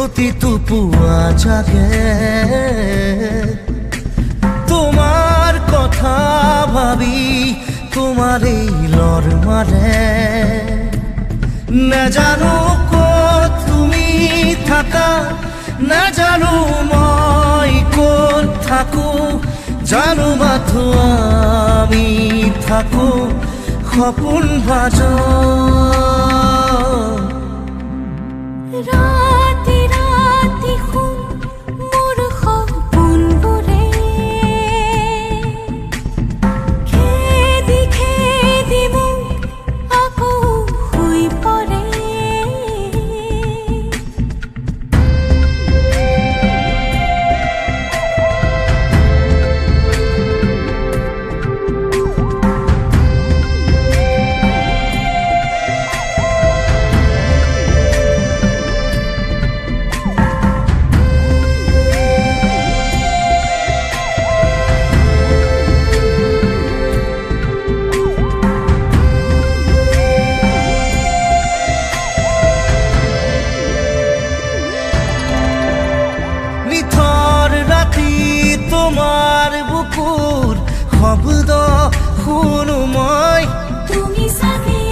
প্ৰতিটো পুৱা জাগে তোমাৰ কথা ভাবি তোমাৰে লৰ মাৰে নাজানো ক'ত তুমি থাকা নাজানো মই ক'ত থাকো জানো মাথো আমি থাকো সপোন বাজত ৰাতি ৰাতি শুন মোৰ সপোনবোৰে খেদি খেদি মোক আকৌ শুই পৰে তোমাৰ বুকুৰ শব্দ শুনো মই তুমি চাগে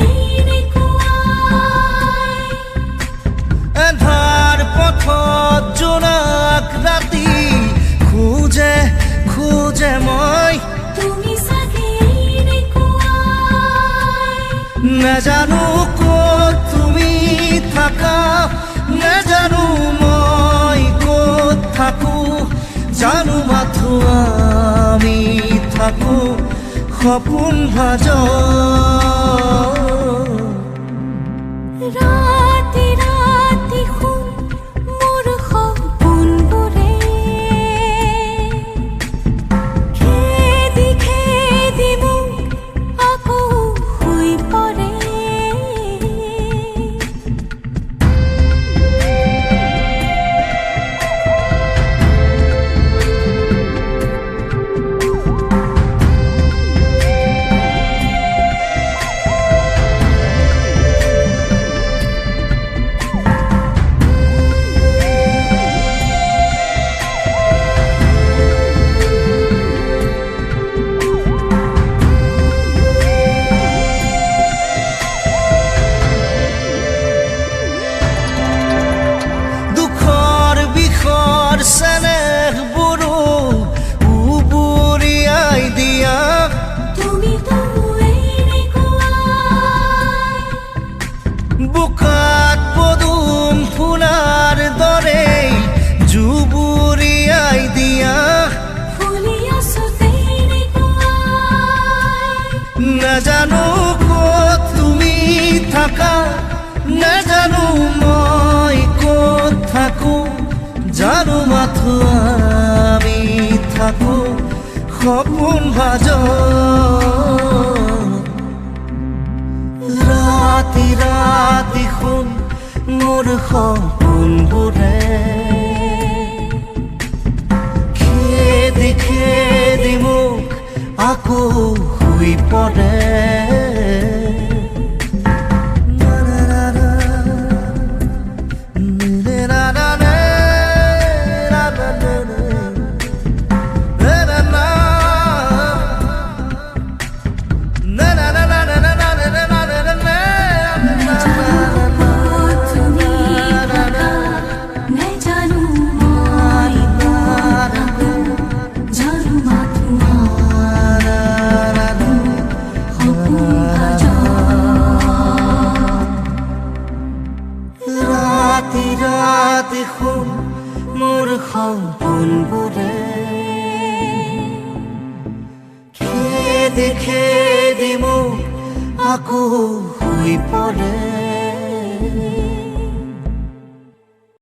এন্ধাৰ পথত জোনাক ৰাতি খোজে খোজে মই তুমি চাগে নাজানো ক'ত তুমি থাকা নাজানো মই ক'ত থাকো জানো মাথো আমি থাকো সপোন বাজত ৰাতি ৰাতি শুন মোৰ সপোনবোৰে খেদি খেদি মোক আকৌ শুই পৰে চেনেহবোৰো উবুৰিয়াই দিয়া তুমি বোকাত পদুম ফুলাৰ দৰে জুবুৰিয়াই দিয়া নাজানো ক'ত তুমি থাকা নাজানো মই ক'ত থাকো জানো মাথো আমি থাকো সপোন বাজত ৰাতি ৰাতি শুন মোৰ সপোনবোৰে খেদি খেদি মোক আকৌ শুই পৰে ৰাতি ৰাতি শুন মোৰ সপোনবোৰে খেদি খেদি মোক আকৌ শুই পৰে